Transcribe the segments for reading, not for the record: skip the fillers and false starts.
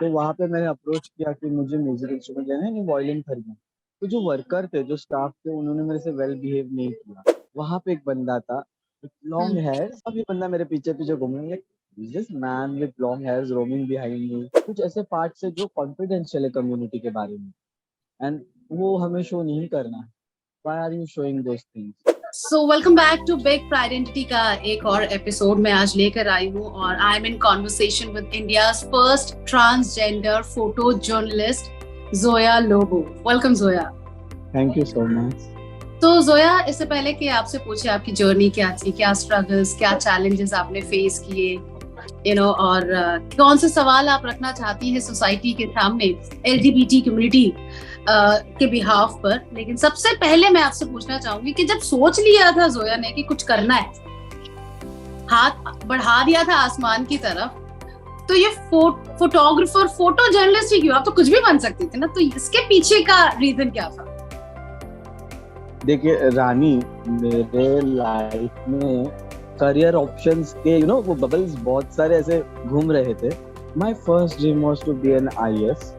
तो वहाँ पे मैंने अप्रोच किया कि मुझे म्यूजिक इंस्ट्रूमेंट लेना है, नहीं वायलिन खरीदना है। तो जो वर्कर थे, जो स्टाफ थे, उन्होंने मेरे से वेल बिहेव नहीं किया। वहाँ पे एक बंदा था, लॉन्ग हम्म। हेयर, अब ये बंदा मेरे पीछे पीछे घूमने like this man with long hairs roaming behind me. कुछ ऐसे पार्ट्स है जो कॉन्फिडेंशियल है कम्युनिटी के बारे में, एंड वो हमें शो नहीं करना है। Why are you showing those things? So welcome back to big pride identity का एक और एपिसोड मैं आज लेकर आई हूँ और I am in conversation with India's first transgender photo journalist Zoya Lobo. Welcome Zoya. Thank you so much. तो जोया, इससे पहले कि आपसे पूछे आपकी जर्नी क्या थी, क्या स्ट्रगल्स, क्या चैलेंजेस आपने फेस किए, और कौन से सवाल आप रखना चाहती हैं सोसाइटी के सामने एलजीबीटी कम्युनिटी के बिहाफ पर, लेकिन सबसे पहले मैं आपसे पूछना चाहूंगी कि जब सोच लिया था जोया ने कि कुछ करना है, हाथ बढ़ा दिया था आसमान की तरफ, तो ये फोटोग्राफर, फोटो जर्नलिस्ट ही क्यों? आप तो कुछ भी बन सकती थी ना, तो इसके पीछे का रीजन क्या था? देखिए रानी, मेरे लाइफ में करियर ऑप्शंस के वो बबल्स बहुत सारे ऐसे घूम रहे थे। My first dream was to be an IAS,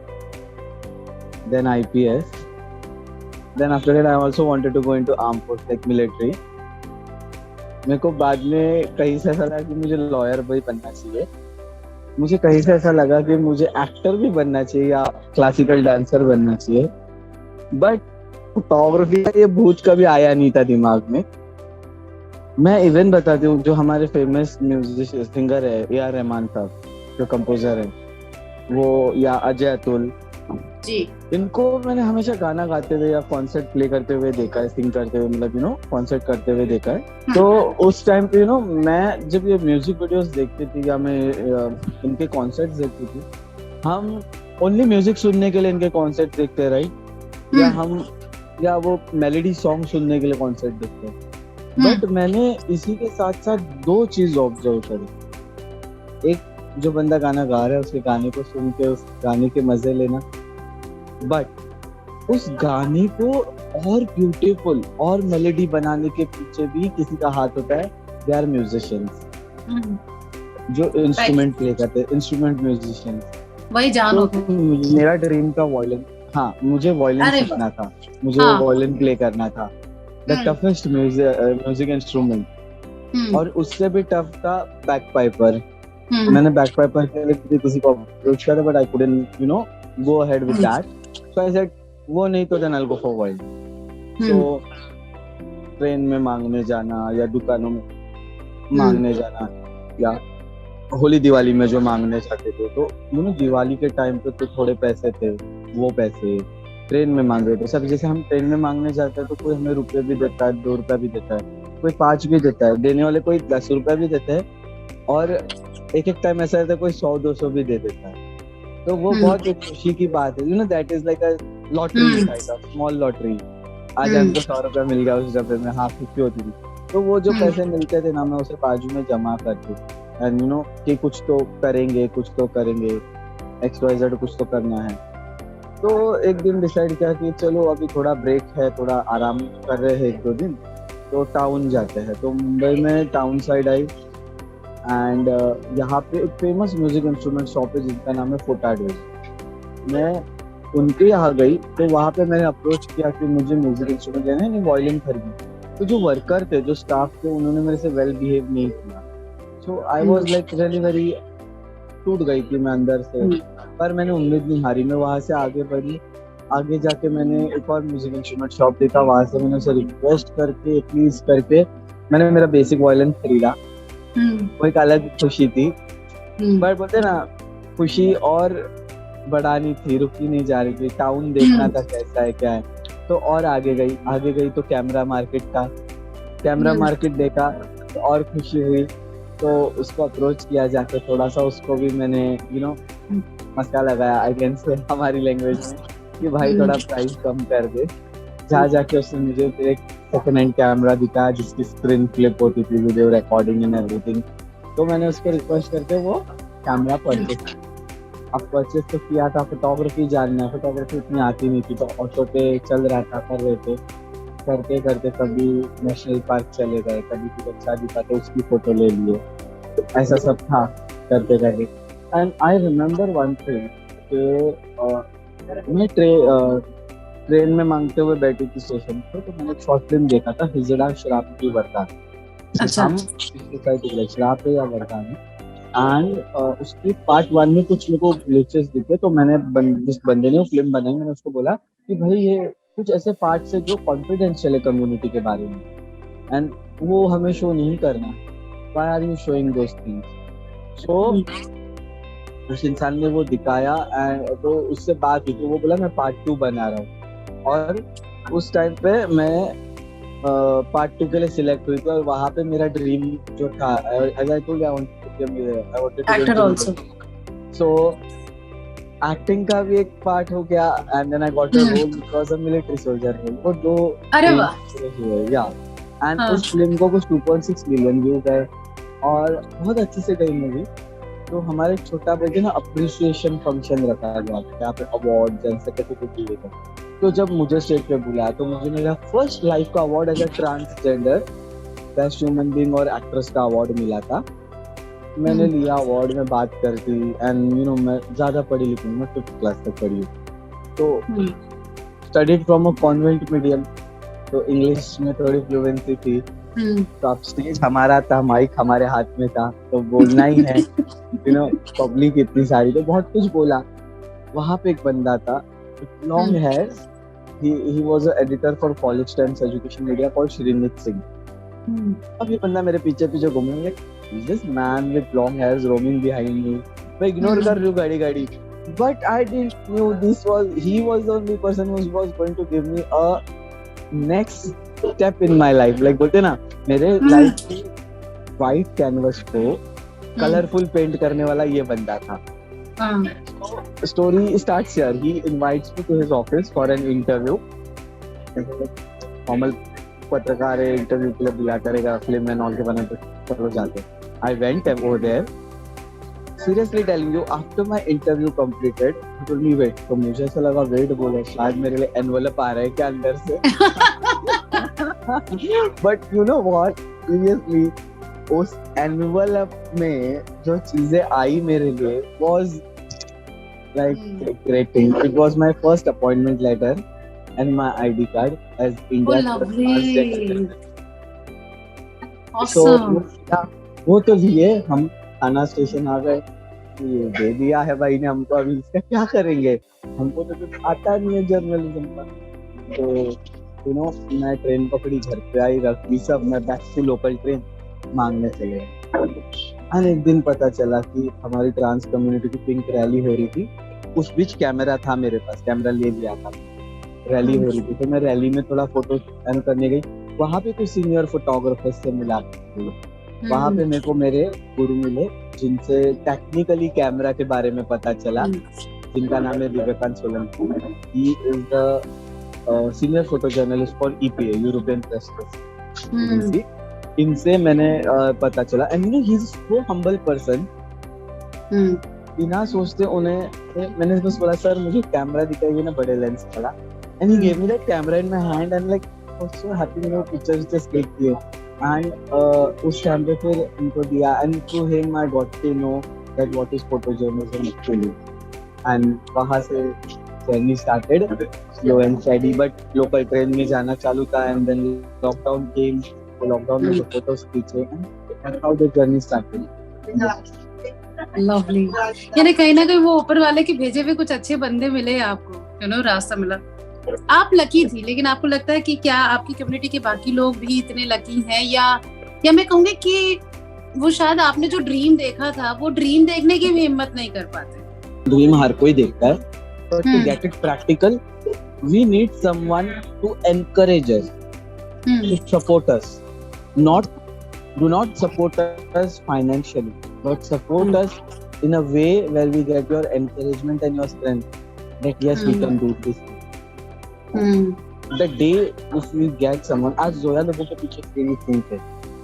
then IPS, then after that I also wanted to go into arm force like military. मेरे को बाद में कहीं से ऐसा लगा कि मुझे लॉयर भी बनना चाहिए, मुझे कहीं से ऐसा लगा कि मुझे एक्टर भी बनना चाहिए या क्लासिकल डांसर बनना चाहिए, बट फोटोग्राफी का ये भूत कभी आया नहीं था दिमाग में। मैं इवन बताती हूँ, जो हमारे फेमस म्यूजिक सिंगर है ए आर रहमान साहब, जो कंपोजर है वो, या अजय अतुल जी, इनको मैंने हमेशा गाना गाते हुए या कॉन्सर्ट प्ले करते हुए देखा है, सिंग करते हुए, मतलब कॉन्सर्ट करते हुए देखा है। तो उस टाइम पे मैं जब ये म्यूजिक वीडियोस देखती थी या मैं इनके कॉन्सर्ट्स देखती थी, हम ओनली म्यूजिक सुनने के लिए इनके कॉन्सर्ट देखते, राइट? या वो मेलोडी सॉन्ग सुनने के लिए कॉन्सर्ट देखते हैं। बट मैंने इसी के साथ साथ दो चीज ऑब्जर्व करी। एक, जो बंदा गाना गा रहा है उसके गाने को सुन के उस गाने के मजे लेना, बट उस गाने को और ब्यूटीफुल और मेलोडी बनाने के पीछे भी किसी का हाथ होता है। दे आर म्यूजिशियंस जो इंस्ट्रूमेंट प्ले करते हैं, इंस्ट्रूमेंट म्यूजिशियंस। वही जानो। तो मेरा ड्रीम था वायलिन। हाँ, मुझे वायलिन सीखना था, मुझे वायलिन प्ले करना था, द टफेस्ट म्यूजिक इंस्ट्रूमेंट। और उससे भी टफ था बैक पाइपर। मैंने बैक पाइपर के लिए किसी को अप्रोच किया था, but I couldn't go ahead with that. So I said वो नहीं तो then I will go for violin. So train में मांगने जाना या दुकानों में मांगने जाना, या होली दिवाली में जो मांगने जाते थे, तो दिवाली के टाइम पे तो थोड़े पैसे थे, वो पैसे ट्रेन में मांग रहे थे सब। जैसे हम ट्रेन में मांगने जाते हैं तो कोई हमें रुपये भी देता है, 2 रुपया भी देता है, कोई 5 भी देता है, देने वाले कोई 10 रुपया भी देते हैं, और एक टाइम ऐसा रहता है कोई 100-200 भी दे देता है। तो वो बहुत एक खुशी की बात है, that is like a lottery, small lottery. आज हमको 100 रुपया मिल गया उस डब्बे में, हाँ खुशी होती थी। तो वो जो पैसे मिलते थे ना, मैं उसे बाजू में जमा करती, एंड कि कुछ तो करेंगे, XYZ कुछ तो करना है। तो एक दिन डिसाइड किया कि चलो अभी थोड़ा ब्रेक है, थोड़ा आराम कर रहे हैं 1-2 दिन, तो टाउन जाते हैं। तो मुंबई में टाउन साइड आई, एंड यहाँ पे एक फेमस म्यूजिक इंस्ट्रूमेंट शॉप है जिसका नाम है फोटाडोज। मैं उनके यहाँ गई, तो वहाँ पे मैंने अप्रोच किया कि मुझे म्यूजिक इंस्ट्रूमेंट लेना है, नहीं वायलिन खरीदना। तो जो वर्कर थे, जो स्टाफ थे, उन्होंने मेरे से वेल बिहेव नहीं किया। So I was like really very, टूट गई थी मैं अंदर से, पर मैंने उम्मीद नहीं हारी। मैं वहां से आगे बढ़ी, आगे जाके मैंने एक और म्यूजिक इंस्ट्रूमेंट शॉप देखा, वहां से मैंने उसे रिक्वेस्ट करके, प्लीज करके मैंने मेरा बेसिक वायलिन खरीदा। वो एक अलग खुशी थी, पर बोलते ना, खुशी और बढ़ानी थी, रुकी नहीं जा रही थी। टाउन देखना था कैसा है क्या है। तो और आगे गई तो कैमरा मार्केट देखा, तो और खुशी हुई। तो उसको अप्रोच किया जाके, थोड़ा सा उसको भी मैंने मस्का लगाया, आई कैन से हमारी लैंग्वेज में, कि भाई थोड़ा प्राइस कम कर दे। जाके उसने मुझे फिर एक सेकंड हैंड कैमरा दिखाया जिसकी स्क्रीन फ्लिप होती थी, वीडियो रिकॉर्डिंग एंड एवरीथिंग। तो मैंने उसको रिक्वेस्ट करके वो कैमरा परचेज तो किया था। फोटोग्राफी जानना, फोटोग्राफी इतनी आती नहीं थी, तो ऑटो पे चल रहा था, कर रहे थे, करते कभी नेशनल पार्क चले गए, कभी कुछ अच्छा दिखा तो उसकी फोटो ले लिए, तो ऐसा सब था करते। And I remember one thing, मैं ट्रेन में मांगते हुए बैठी थी स्टेशन पे, तो मैंने एक शॉर्ट फिल्म देखा था, हिजड़ा शराब की वरदान। अच्छा। हम सोसाइटी शराब पे या वरदान, एंड उसकी पार्ट 1 में कुछ मेरे को ग्लिचेस दिखे, तो मैंने जिस बंदे ने वो फिल्म बनाई, मैंने उसको बोला कि भाई ये कुछ ऐसे पार्ट्स है जो कॉन्फिडेंशियल है कम्युनिटी के बारे में, एंड वो हमें शो नहीं करना, why are you showing those things. So उस इंसान ने वो दिखाया, एंड तो उससे बात हुई, तो वो बोला मैं पार्ट 2 बना रहा हूँ, और उस टाइम पे मैं पार्ट 2 के लिए सिलेक्ट हुई थी, और वहाँ पे मेरा ड्रीम जो था, as I told, I wanted to actor also. So acting का भी एक पार्ट हो गया, and then I got a role because a military soldier role. वो दो अरे वाह, या एंड उस फिल्म को कुछ 2.6 मिलियन व्यूज है, और बहुत अच्छे से गई मूवी। तो हमारे छोटा बेटे ना अप्रिसिएशन फंक्शन रखा गया यहाँ पे, अवार्ड एंड सर्टिफिकेट देगा। तो जब मुझे स्टेज पे बुलाया, तो मुझे मेरा फर्स्ट लाइफ का award as a transgender best human being और एक्ट्रेस का अवार्ड मिला था। मैंने लिया अवार्ड में बात कर दी, एंड यू नो मैं ज्यादा पढ़ी लिखी, मैं 5th क्लास तक पढ़ी हूँ, तो studied from a convent medium, तो इंग्लिश में थोड़ी फ्लुएंसी थी। तो अब स्टेज हमारा था, माइक हमारे हाथ में था, तो बोलना ही है, यू नो पब्लिक इतनी सारी, तो बहुत कुछ बोला। वहाँ पे एक बंदा था, long hair, he was an editor for College Times Education Media called Shrinit Singh. अब ये बंदा मेरे पीछे पीछे घूमने लगे, this man with long hairs roaming behind me, मैं इग्नोर कर रही हूँ गाड़ी, but I didn't knew he was the only person who was going to give me a next step in my life, like बोलते ना, मेरे life की white canvas को कलरफुल पेंट करने वाला ये बंदा था। Story starts here. He invites me to his office for an interview. Normal पत्रकार है, इंटरव्यू के लिए बुला करेगा, फिल्म एंड ऑल के बना, तो चलो जाते। I went over there. Seriously telling you, after my interview completed, he told me wait. तो मुझे ऐसा लगा वेट बोले, शायद मेरे लिए एनवेलप आ रहा है क्या अंदर से। But you know what? Seriously, उस एनवेलप में जो चीजें आई मेरे लिए was like great thing. It was my first appointment letter and my ID card as India's first transgender. Awesome. So वो तो लिए हम, थाना स्टेशन आ गए, ये दे दिया है भाई ने हमको, अभी इसका क्या करेंगे, हमको तो कुछ आता नहीं है जर्नलिज्म का। तो यू नो मैं ट्रेन पकड़ी, घर पे आई, रखी सब, मैं बैक टू लोकल ट्रेन मांगने चले गए। एक दिन पता चला कि हमारी ट्रांस कम्युनिटी की पिंक रैली हो रही थी, उस बीच कैमरा था मेरे पास, कैमरा ले लिया था, रैली हो रही थी, तो मैं रैली में थोड़ा फोटो स्कैन करने गई, वहाँ पे कुछ सीनियर फोटोग्राफर्स से मिला। वहाँ पे मेरे को मेरे गुरु मिले, जिनसे टेक्निकली कैमरा के बारे में पता चला, जिनका नाम है Vivekanand Solanki. He is the senior photo journalist for EPA, European press agency. इनसे मैंने पता चला, and you know he is so humble person. बिना सोचते उन्हें मैंने बस बोला सर मुझे कैमरा दिखाइए ना, बड़े लेंस वाला, and he gave me that camera in my hand, and like I was so happy. मैंने पिक्चर्स जस्ट क्लिक किए, एंड उस टाइम पे फिर उनको दिया, and through him I got to know that what is photo journalism actually, and वहां से journey started slow and steady, but local train में जाना चालू था, and then lockdown came, lockdown में फोटोज खींचे, and how the journey started. Lovely, यानी कहीं ना कहीं वो ऊपर वाले के भेजे हुए कुछ अच्छे बंदे मिले आपको, यू नो रास्ता मिला। आप लकी थी, लेकिन आपको लगता है कि क्या आपकी कम्युनिटी के बाकी लोग भी इतने लकी हैं, या मैं कहूँगी कि वो शायद आपने जो ड्रीम देखा था, वो ड्रीम देखने की भी हिम्मत नहीं कर पाते। ड्रीम हर कोई देखता है, but to get it practical, we need someone to encourage us, to support us. Do not support us financially, but support us in a way where we get your encouragement and your strength that yes, we can do this. The day if we get someone, आज जोया लोगों के पीछे तेरी think है,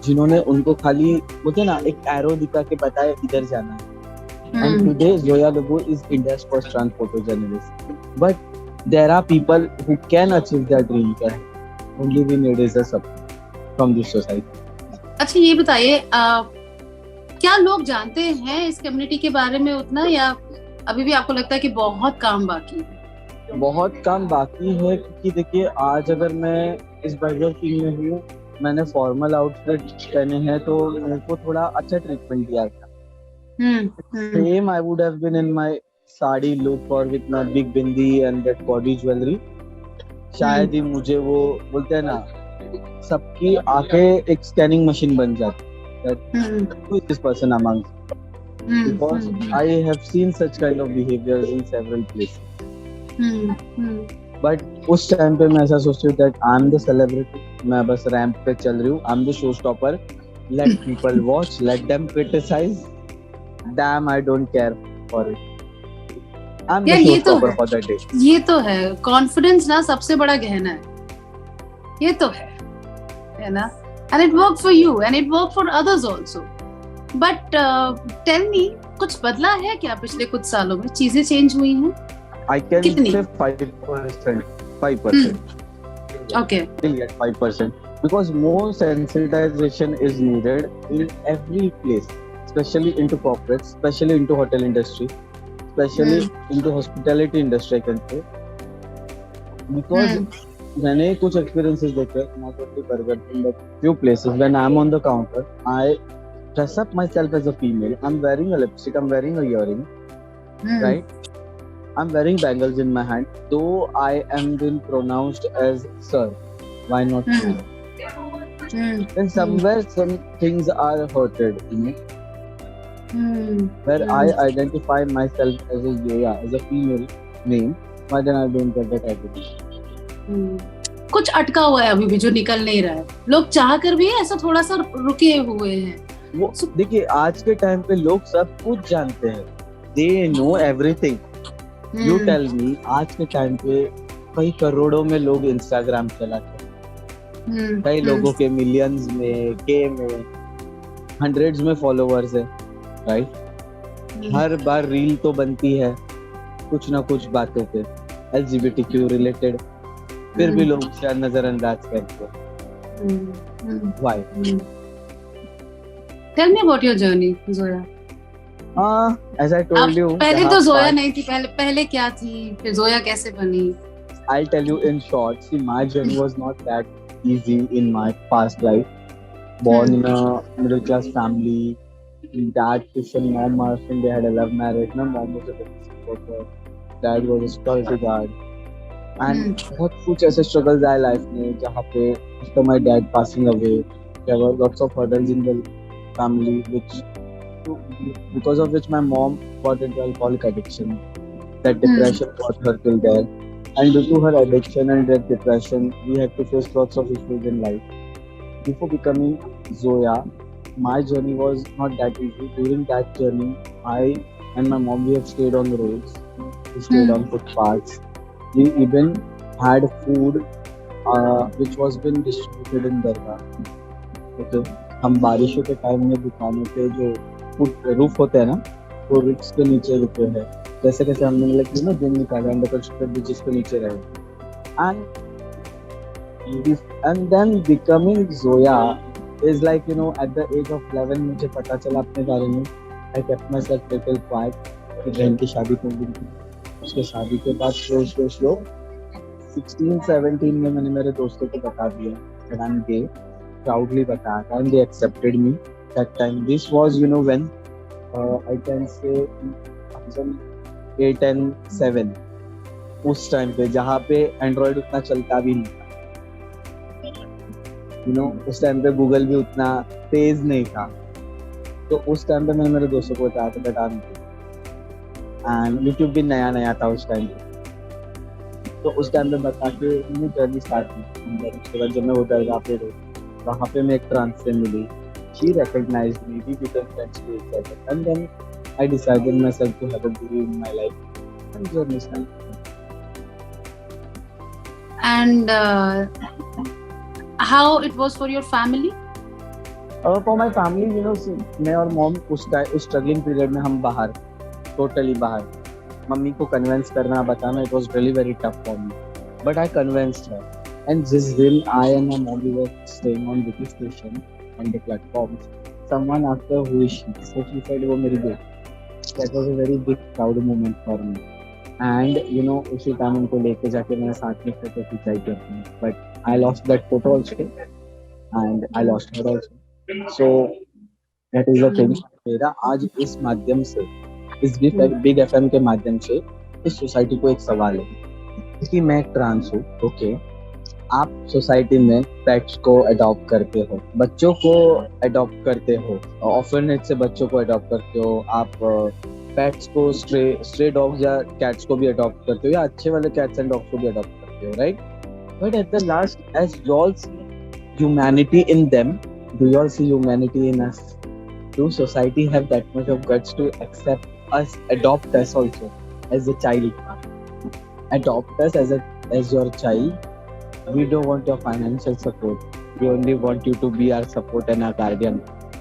जिन्होंने उनको खाली बोलते ना एक एरो दिखा के बताया इधर जाना है, and today Zoya Lobo is India's first trans photojournalist, but there are people who can achieve their dream, only we need is a support from this society. अच्छा ये बताइए, क्या लोग जानते हैं इस कम्युनिटी के बारे में उतना, या अभी भी आपको लगता है कि बहुत काम बाकी है? बहुत काम बाकी है, क्योंकि देखिए आज अगर मैं इस बर्गर किंग में हूँ, मैंने फॉर्मल आउटफिट पहने हैं तो मेरे को थोड़ा अच्छा ट्रीटमेंट दिया गया। Same I would have been in my sari look और with my big bindi and that body jewellery, शायद ही मुझे वो बोलते हैं ना, सबकी आंखें एक स्कैनिंग मशीन बन जाती है, who is this person among, because I have seen such kind of behaviors in several places. But उस टाइम पे मैं ऐसा सोचती हूँ that I am the celebrity, मैं बस रैंप पे चल रही हूँ, I am the show stopper, let people watch, let them criticise, damn I don't care for it, I am the show stopper for that day. ये तो है, confidence ना सबसे बड़ा गहना है, ये तो है ना, and it work for you and it work for others also. But tell me, कुछ बदला है क्या पिछले कुछ सालों में? चीजें चेंज हुई हैं? I can say 5%. Okay. Still at 5%, because more sensitization is needed in every place, especially into corporates, especially into hotel industry, especially into hospitality industry, I can say. Because मैंने कुछ experiences देखे, not only Burger King but few places, when I'm on the counter, I dress up myself as a female. I'm wearing a lipstick, I'm wearing a earring, right? I'm wearing bangles in my hand, though I am being pronounced as sir. Why not you? Then somewhere some things are hurted, you know. Where I identify myself as a Zoya, as a female name, why then I don't get that identity? कुछ अटका हुआ है अभी भी जो निकल नहीं रहा है, लोग चाह कर भी ऐसा थोड़ा सा रुके हुए हैं। वो देखिए आज के टाइम पे लोग सब कुछ जानते हैं, they know everything. You tell me, आज के टाइम पे कई करोड़ों में लोग इंस्टाग्राम चलाते हैं, कई लोगों के मिलियंस में, के में, हंड्रेड्स में फॉलोअर्स है, राइट? हर बार रील तो बनती है कुछ ना कुछ बातों पे LGBTQ रिलेटेड, फिर भी लोग उसे नजरअंदाज करते हैं। Why? Tell me about your journey, Zoya. As I told you, पहले तो जोया नहीं थी, पहले क्या थी, फिर जोया कैसे बनी? I'll tell you in short. See, my journey was not that easy in my past life. Born in a middle class family, dad Christian, mom Muslim. They had a love marriage. My mom was a business worker, dad was a security guard, and बहुत कुछ ऐसे struggles आए life में जहाँ पे after my dad passing away, there were lots of hurdles in the family, because of which my mom got into alcoholic addiction. That depression got her till there, and due to her addiction and that depression, we had to face lots of issues in life. Before becoming Zoya, my journey was not that easy. During that journey, I and my mom, we have stayed on the roads, we stayed on footpaths, we even had food which was been distributed in Dargah. Okay, हम बारिशों के time में दुकानों पे जो roof होते हैं ना, वो रूफ्स के नीचे रुके हैं, जैसे कैसे हमने मतलब ना दिन निकाला अंडर कंस्ट्रक्टेड ब्रिजेस के नीचे रहे, and then becoming Zoya is like, you know, at the age of 11 मुझे पता चला अपने बारे में। I kept myself little quiet, बहन की शादी कर दी थी, उसके शादी के बाद स्लो 16-17 में मैंने मेरे दोस्तों को बता दिया that I'm gay, proudly बताया था, and they accepted me. That time, this was, you know, when I can say 2008 and 2007, उस टाइम पे जहाँ पे एंड्रॉइड उतना चलता भी नहीं था, you know, उस टाइम पे गूगल भी उतना तेज नहीं था, तो उस टाइम पे मैंने मेरे दोस्तों को बताया था that I'm gay, and YouTube भी नया था उस टाइम पे, तो उस टाइम पे बता के मैंने जर्नी स्टार्ट की। उसके बाद जब मैं वो दरगाह पे रही, वहाँ पे मैं एक ट्रांस से मिली, she recognized me, we became friends to each other, and then I decided myself to have a guru in my life, and journey started. And how it was for your family? For my family, you know, मैं और mom उस struggling period में हम बाहर, totally बाहर, mummy को convince करना, बताना, it was really very tough for me, but I convinced her, and जिस दिन I and my mom we were staying on British station on the platforms, someone asked her who is she, so she said वो मेरी बेटी, that was a very big proud moment for me. And you know, उसी time उनको लेके जाके मैंने साथ में फोटो खिंचाई थी अपनी, but I lost that photo also and I lost her also. So that is the thing. मेरा आज इस माध्यम से, इस बिग एफएम के माध्यम से इस सोसाइटी को एक सवाल है कि मैं ट्रांस हूँ, ओके, आप सोसाइटी में पेट्स को अडॉप्ट करते हो, बच्चों को अडॉप्ट करते हो, ऑर्फनेज से बच्चों को अडॉप्ट करते हो, आप पेट्स को स्ट्रे डॉग्स या कैट्स को भी अडॉप्ट करते हो, या अच्छे वाले कैट्स एंड डॉग्स को भी अडॉप्ट करते हो, right? But at the last, as you all see humanity in them, do you all see humanity in us? Do society have that much of guts to accept us, adopt us also as a child, adopt us as your child? We don't want your financial support. We only want you to be our support and our guardian,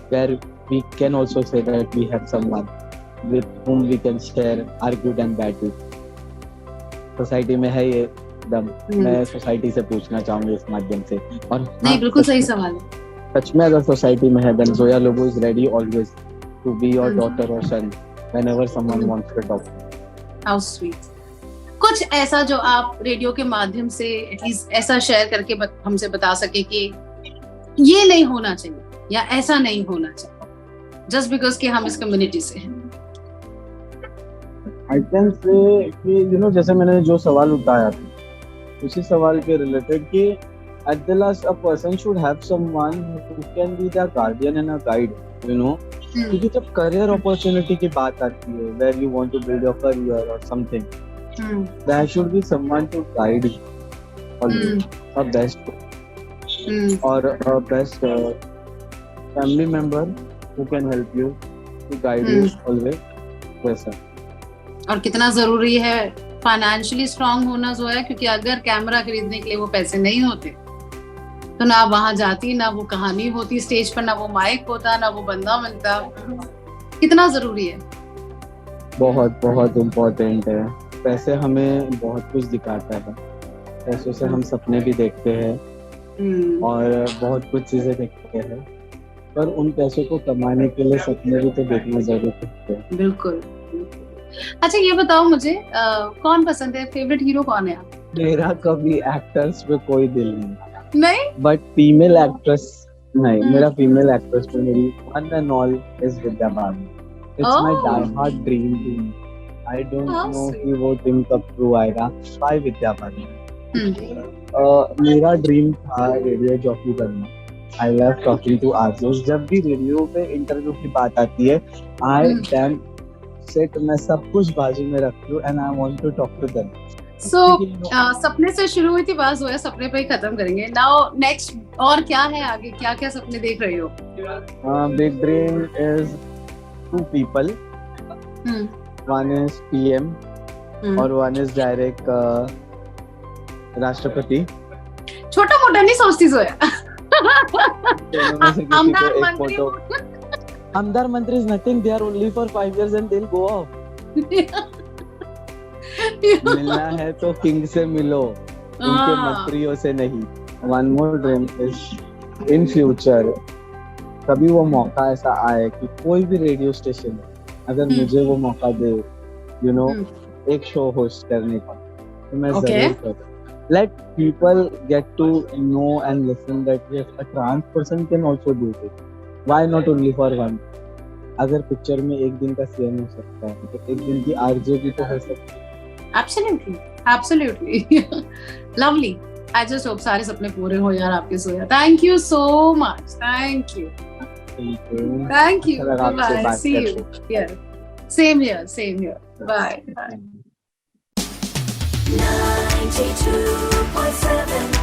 where we can also say that we have someone with whom we can share our good and bad deeds. Society में है ये दम। मैं society से पूछना चाहूंगी इस माध्यम से, और नहीं, बिल्कुल सही सवाल है। सच में अगर सोसाइटी में है, then Zoya Lobo is ready always to be your daughter or son whenever someone wants to talk. How sweet. कुछ ऐसा जो आप रेडियो के माध्यम से एटलीस्ट ऐसा शेयर करके हमसे बता सके कि ये नहीं होना चाहिए या ऐसा नहीं होना चाहिए, जस्ट बिकॉज कि हम इस कम्युनिटी से हैं। आई कैन से कि यू नो, जैसे मैंने जो सवाल उठाया था उसी सवाल के रिलेटेड कि at the last a person should have someone who can be the guardian and a guide, you know. क्योंकि जब करियर अपॉर्चुनिटी की बात आती है, where you want to build your career और something, there should be someone to guide you, always, a best or a best family member who can help you to guide you always, वैसा। और कितना जरूरी है financially strong होना जो है, क्योंकि अगर कैमरा खरीदने के लिए वो पैसे नहीं होते तो ना वहां जाती, ना वो कहानी होती स्टेज पर, ना वो माइक होता, ना वो बंदा मिलता। कितना जरूरी है। बहुत बहुत इम्पोर्टेंट है। पैसे हमें बहुत कुछ दिखाता है, पैसों से हम सपने भी देखते हैं और बहुत कुछ चीजें देखते हैं, पर उन पैसों को कमाने के लिए सपने भी तो देखना जरूरी है। बिल्कुल। अच्छा ये बताओ मुझे, कौन पसंद है, फेवरेट हीरो कौन है आप? मेरा कभी एक्टर्स पे कोई दिल नहीं, बट फीमेल एक्ट्रेस नहीं, मेरा फीमेल एक्ट्रेस पे मेरी one and all is Vidya Balan. It's my die heart dream to, I don't know कि वो ड्रीम कब ट्रू आएगा। बाय विद्या बालन। मेरा ड्रीम था रेडियो जॉकी बनना। I love talking to artists। जब भी रेडियो पे इंटरव्यू की बात आती है, I damn sit, मैं सब कुछ बाजू में रखती हूँ and I want to talk to them। So सपने से शुरू हुई थी बात, जो है सपने पे ही खत्म करेंगे। Now next और क्या है आगे, क्या क्या सपने देख रहे हो? Big dream is 2 people। One is PM और one is direct राष्ट्रपति। छोटा मोटा नहीं सोचती सोया। आमदार मंत्री is nothing, they are only for 5 years and they'll go off। मिलना है तो किंग से मिलो, उनके मंत्रियों से नहीं। One more dream is in future कभी वो मौका ऐसा आए कि कोई भी रेडियो स्टेशन अगर मुझे वो मौका दे, यू नो, एक शो होस्ट करने का, तो मैं जरूर करूँ। Let people get to know and listen that yes, a trans person can also do this. Why not only for one? अगर पिक्चर में एक दिन का सीएम हो सकता है तो एक दिन की आरजे भी तो हो सकती है। Absolutely, absolutely, lovely. I just hope सारे सपने पूरे हो यार आपके सोया। Thank you so much. Thank you. Thank you. Bye. See you. Yeah. Same here. Same here. Bye. Bye. 92.7